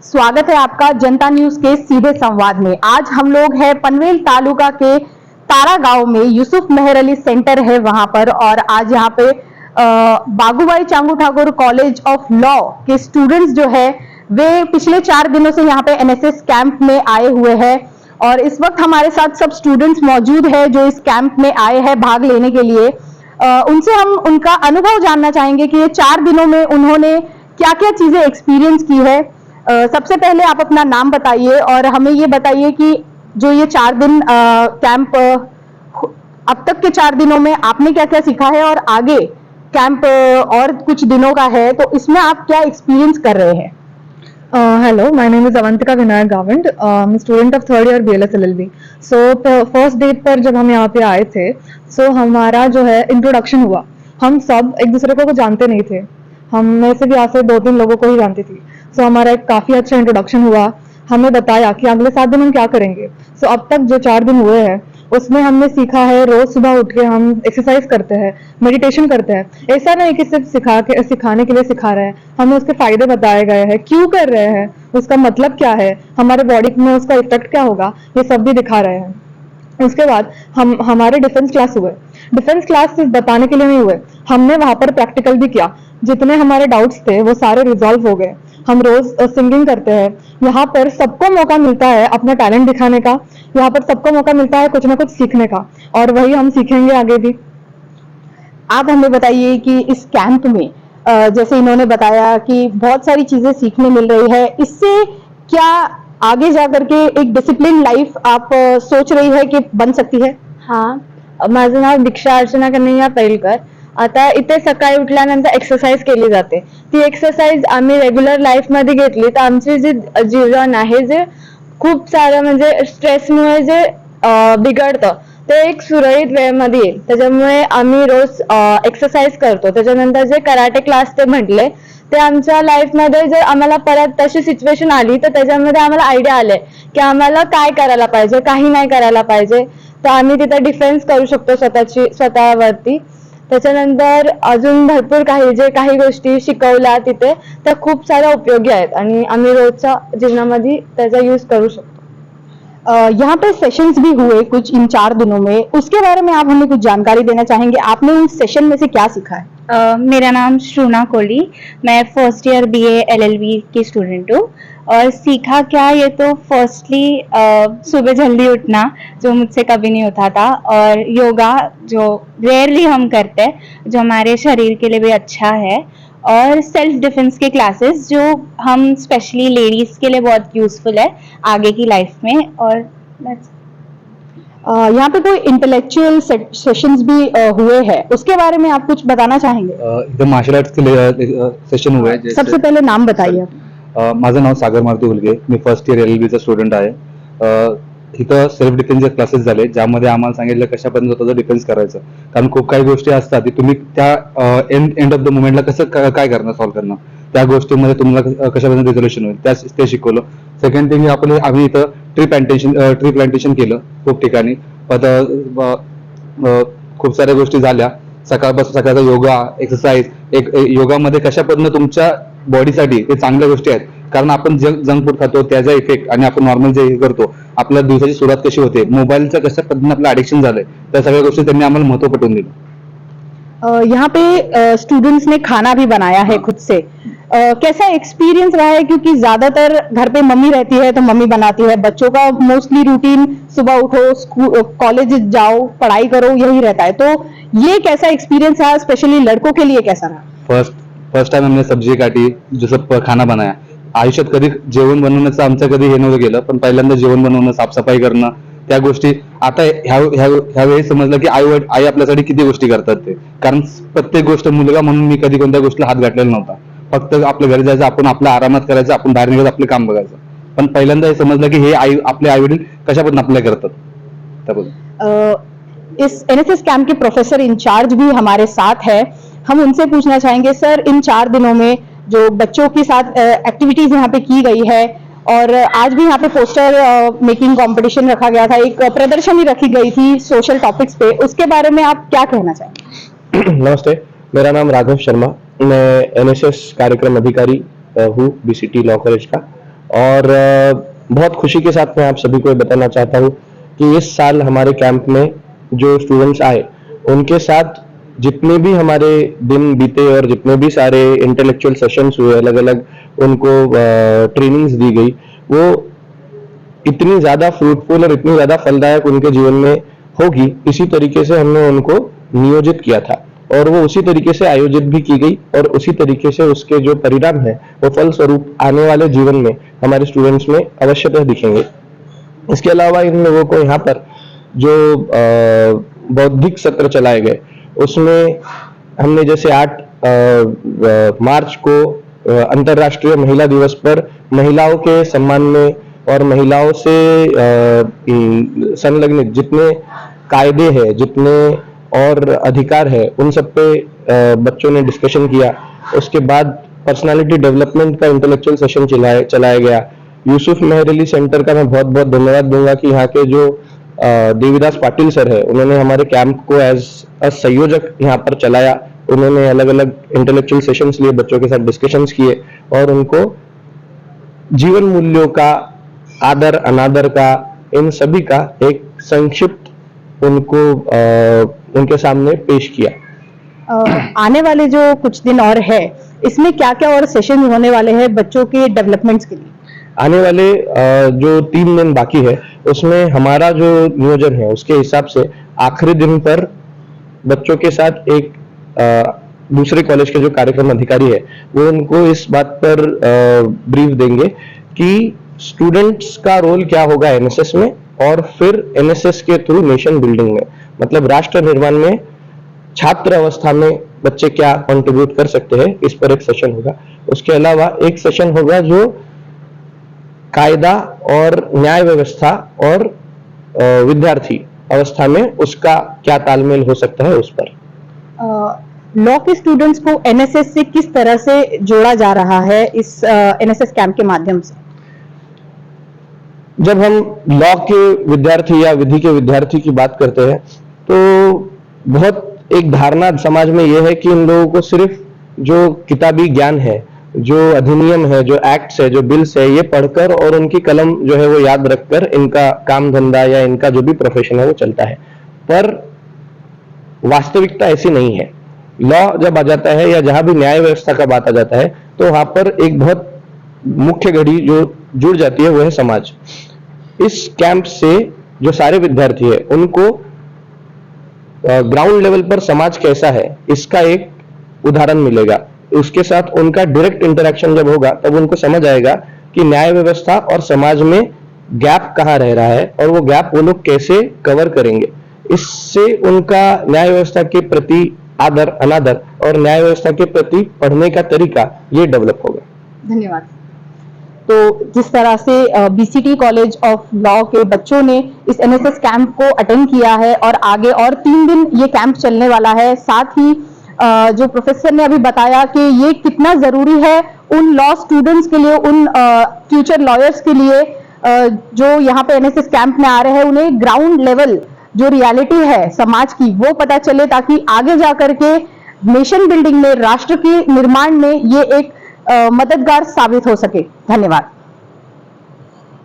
स्वागत है आपका जनता न्यूज के सीधे संवाद में। आज हम लोग हैं पनवेल तालुका के तारा गांव में, यूसुफ मेहर अली सेंटर है वहां पर, और आज यहाँ पे Bagubhai Changu Thakur college of law के स्टूडेंट्स जो है वे पिछले 4 दिनों से यहाँ पे एनएसएस कैंप में आए हुए हैं, और इस वक्त हमारे साथ सब स्टूडेंट्स मौजूद है जो इस कैंप में आए हैं भाग लेने के लिए। उनसे हम उनका अनुभव जानना चाहेंगे कि ये 4 दिनों में उन्होंने क्या क्या चीजें एक्सपीरियंस की है। सबसे पहले आप अपना नाम बताइए और हमें ये बताइए कि जो ये 4 दिन कैंप अब तक के 4 दिनों में आपने क्या क्या सीखा है, और आगे कैंप और कुछ दिनों का है तो इसमें आप क्या एक्सपीरियंस कर रहे हैं। Hello, my name is Avantika Vinayak Gavand. I'm a student of 3rd year BLS LLB. So first date पर जब हम यहाँ पे आए थे, हमारा जो है इंट्रोडक्शन हुआ। हम सब एक दूसरे को जानते नहीं थे, हम में से भी यहाँ से 2-3 लोगों को ही जानती थी। हमारा एक काफी अच्छा इंट्रोडक्शन हुआ। हमें बताया कि अगले 7 दिन हम क्या करेंगे। अब तक जो 4 दिन हुए हैं उसमें हमने सीखा है, रोज सुबह उठ के हम एक्सरसाइज करते हैं, मेडिटेशन करते हैं। ऐसा नहीं कि सिर्फ सिखाने के लिए सिखा रहे हैं, हमें उसके फायदे बताए गए हैं, क्यों कर रहे हैं, उसका मतलब क्या है, हमारे बॉडी में उसका इफेक्ट क्या होगा, ये सब भी दिखा रहे हैं। उसके बाद हमारे डिफेंस क्लास हुए। डिफेंस क्लास सिर्फ बताने के लिए नहीं हुए, हमने वहां पर प्रैक्टिकल भी किया। जितने हमारे डाउट्स थे वो सारे रिजॉल्व हो गए। हम रोज सिंगिंग करते हैं। यहाँ पर सबको मौका मिलता है अपना टैलेंट दिखाने का, यहाँ पर सबको मौका मिलता है कुछ ना कुछ सीखने का, और वही हम सीखेंगे आगे भी। आप हमें बताइए कि इस कैंप में जैसे इन्होंने बताया कि बहुत सारी चीजें सीखने मिल रही है, इससे क्या आगे जाकर के एक डिसिप्लिन लाईफ आप सोच रही है कि बन सकती है। हाँ, माझं नाव दीक्षा अर्चना कन्हैया पैलकर। आता इथे सकाळी उठल्यानंतर एक्सरसाइज केली जाते। ती एक्सरसाइज आम्ही रेग्युलर लाईफ मध्ये घेतली तर आमचे जे जीवन आहे जे खूप सारं म्हणजे स्ट्रेसमुळे जे बिघडतं ते एक सुरळीत वेळेमध्ये येईल। त्याच्यामुळे आम्ही रोज एक्सरसाइज करतो। त्याच्यानंतर जे कराटे क्लास ते म्हटले ते आमच्या लाईफमध्ये जर आम्हाला परत तशी सिच्युएशन आली तर त्याच्यामध्ये आम्हाला आयडिया आले की आम्हाला काय करायला पाहिजे, काही नाही करायला पाहिजे, तर आम्ही तिथे डिफेन्स करू शकतो स्वतःवरती। त्याच्यानंतर अजून भरपूर काही गोष्टी शिकवल्या तिथे, त्या खूप साऱ्या उपयोगी आहेत आणि आम्ही रोजच्या जीवनामध्ये त्याचा यूज करू शकतो। यहाँ पे सेशंस भी हुए कुछ इन 4 दिनों में, उसके बारे में आप हमें कुछ जानकारी देना चाहेंगे। आपने उन सेशन में से क्या सीखा है। मेरा नाम श्रुना कोहली, मैं फर्स्ट ईयर BA LLB की स्टूडेंट हूँ। और सीखा क्या, ये तो फर्स्टली सुबह जल्दी उठना जो मुझसे कभी नहीं होता था, और योगा जो रेयरली हम करते हैं जो हमारे शरीर के लिए भी अच्छा है, और सेल्फ डिफेंस के क्लासेस जो हम स्पेशली लेडीज के लिए बहुत यूजफुल है आगे की लाइफ में। और यहाँ पे कोई इंटेलेक्चुअल सेशंस भी हुए हैं, उसके बारे में आप कुछ बताना चाहेंगे। इधर मार्शल आर्ट्स के सेशन हुए हैं। सबसे पहले नाम बताइए। माझं नाव सागर मारुती हुलगे, मी फर्स्ट इयर LLB चा स्टुडंट आहे। इथं सेल्फ डिफेन्सचे क्लासेस झाले, ज्यामध्ये आम्हाला सांगितलं कशा पद्धतीने स्वतःचं डिफेन्स करायचं। कारण खूप काही गोष्टी असतात की तुम्ही त्या एंड ऑफ द मोमेंटला कसं काय करणं, सॉल्व्ह करणं, त्या गोष्टींमध्ये तुम्हाला कशा पद्धतीने रिझोल्युशन होईल ते शिकवलं। सेकंड थिंग आम्ही इथं ट्री प्लांटेशन केलं खूप ठिकाणी। खूप साऱ्या गोष्टी झाल्या। सकाळपासून सकाळचा योगा एक्सरसाइज, एक योगामध्ये कशा पद्धतीने तुमच्या बॉडीसाठी ते चांगल्या गोष्टी आहेत। कारण आपण जंक फूड खातो त्याचा इफेक्ट आणि आपण नॉर्मल जे करतो, आपल्या दिवसाची सुरुवात कशी होते, मोबाईलचं कशा पद्धतीने आपलं ॲडिक्शन झालंय, त्या सगळ्या गोष्टी त्यांनी आम्हाला महत्त्व पटवून दिलं। यहाँ पे स्टूडेंट्स ने खाना भी बनाया है खुद से। कैसा एक्सपीरियंस रहा है, क्योंकि ज्यादातर घर पे मम्मी रहती है तो मम्मी बनाती है, बच्चों का मोस्टली रूटीन सुबह उठो, कॉलेज जाओ, पढ़ाई करो, यही रहता है। तो ये कैसा एक्सपीरियंस रहा, स्पेशली लड़कों के लिए कैसा रहा। फर्स्ट टाइम हमने सब्जी काटी, जसं खाना बनाया। आयुष्यात कधी जेवण बनवण्याचं आमचं कधी हे नव्हतं गेलं, पण पहिल्यांदा जेवण बनवणं, साफसफाई करणं, त्या गोष्टी आता ह्यावेळी समजलं की आई आपल्यासाठी किती गोष्टी करतात ते। कारण प्रत्येक गोष्ट मुलगा म्हणून मी कधी कोणत्या गोष्टीला हात घातलेला नव्हता। फक्त आपल्या घरी जायचं, आपण आपल्या आरामात करायचं, आपण बाहेर निघायचं, आपले काम बघायचं। पण पहिल्यांदा हे समजलं की हे आपले आई वडील कशा पद्धतीने आपल्या करतात त्याबद्दल। इस एनएसएस कैंप के प्रोफेसर इंचार्ज भी हमारे साथ है, हम उनसे पूछना चाहेंगे सर, इन 4 दिनों में जो बच्चों के साथ एक्टिविटीज यहाँ पे की गई है, और आज भी यहाँ पे पोस्टर मेकिंग कंपटीशन रखा गया था, एक प्रदर्शनी रखी गई थी सोशल टॉपिक्स पे, उसके बारे में आप क्या कहना चाहेंगे। नमस्ते। मेरा नाम राघव शर्मा, मैं एनएसएस कार्यक्रम अधिकारी हूँ बीसीटी लॉ कॉलेज का। और बहुत खुशी के साथ मैं आप सभी को बताना चाहता हूँ कि इस साल हमारे कैंप में जो स्टूडेंट्स आए उनके साथ जितने भी हमारे दिन बीते और जितने भी सारे इंटेलेक्चुअल सेशंस हुए, अलग अलग उनको ट्रेनिंग्स दी गई, वो इतनी ज्यादा फ्रूटफुल और इतनी ज्यादा फलदायक उनके जीवन में होगी, इसी तरीके से हमने उनको नियोजित किया था और वो उसी तरीके से आयोजित भी की गई और उसी तरीके से उसके जो परिणाम है वो फल स्वरूप आने वाले जीवन में हमारे स्टूडेंट्स में अवश्यतः दिखेंगे। इसके अलावा इन लोगों को यहाँ पर जो बौद्धिक सत्र चलाए गए उसमें हमने जैसे 8 मार्च को अंतर्राष्ट्रीय महिला दिवस पर महिलाओं के सम्मान में और महिलाओं से संलग्न जितने कायदे हैं, जितने और अधिकार है, उन सब पे बच्चों ने डिस्कशन किया। उसके बाद पर्सनालिटी डेवलपमेंट का इंटेलेक्चुअल सेशन चलाया गया। यूसुफ मेहर अली सेंटर का मैं बहुत बहुत धन्यवाद दूंगा कि यहाँ के जो देवीदास पाटिल सर है, उन्होंने हमारे कैंप को एज अ संयोजक यहाँ पर चलाया। उन्होंने अलग अलग इंटेलेक्चुअल सेशंस लिए, बच्चों के साथ डिस्कशंस किए और उनको जीवन मूल्यों का, आदर अनादर का, इन सभी का एक संक्षिप्त उनको उनके सामने पेश किया। आने वाले जो कुछ दिन और है, इसमें क्या क्या और सेशन होने वाले हैं बच्चों के डेवलपमेंट्स के लिए? आने वाले जो 3 दिन बाकी है उसमें हमारा जो नियोजन है उसके हिसाब से आखिरी दिन पर बच्चों के साथ एक दूसरे कॉलेज के जो कार्यक्रम अधिकारी है वो उनको इस बात पर ब्रीफ देंगे कि स्टूडेंट्स का रोल क्या होगा एनएसएस में और फिर एनएसएस के थ्रू नेशन बिल्डिंग में, मतलब राष्ट्र निर्माण में छात्र अवस्था में बच्चे क्या कंट्रीब्यूट कर सकते हैं, इस पर एक सेशन होगा। उसके अलावा एक सेशन होगा जो कायदा और न्याय व्यवस्था और विद्यार्थी अवस्था में उसका क्या तालमेल हो सकता है उस पर। लॉ के स्टूडेंट्स को एनएसएस से किस तरह से जोड़ा जा रहा है इस एनएसएस कैंप के माध्यम से? जब हम लॉ के विद्यार्थी या विधि के विद्यार्थी की बात करते हैं तो बहुत एक धारणा समाज में यह है कि इन लोगों को सिर्फ जो किताबी ज्ञान है, जो अधिनियम है, जो एक्ट्स है, जो बिल्स है, ये पढ़कर और उनकी कलम जो है वो याद रखकर इनका काम धंधा या इनका जो भी प्रोफेशन है वो चलता है। पर वास्तविकता ऐसी नहीं है। लॉ जब आ जाता है या जहां भी न्याय व्यवस्था का बात आ जाता है तो वहां पर एक बहुत मुख्य घड़ी जो जुड़ जाती है वो है समाज। इस कैंप से जो सारे विद्यार्थी है उनको ग्राउंड लेवल पर समाज कैसा है इसका एक उदाहरण मिलेगा। उसके साथ उनका डायरेक्ट इंटरेक्शन जब होगा तब उनको समझ आएगा कि न्याय व्यवस्था और समाज में गैप कहाँ रह रहा है और वो गैप वो लोग कैसे कवर करेंगे। इससे उनका न्याय व्यवस्था के प्रति आदर अनादर और न्याय व्यवस्था के प्रति पढ़ने का तरीका ये डेवलप होगा। धन्यवाद। तो जिस तरह से बीसीटी कॉलेज ऑफ लॉ के बच्चों ने इस एनएसएस कैंप को अटेंड किया है और आगे और 3 दिन ये कैंप चलने वाला है, साथ ही जो प्रोफेसर ने अभी बताया कि ये कितना जरूरी है उन लॉ स्टूडेंट्स के लिए, उन फ्यूचर लॉयर्स के लिए जो यहाँ पे एनएसएस कैंप में आ रहे हैं, उन्हें ग्राउंड लेवल जो रियलिटी है समाज की वो पता चले ताकि आगे जाकर के नेशन बिल्डिंग में, राष्ट्र के निर्माण में ये एक मददगार साबित हो सके। धन्यवाद।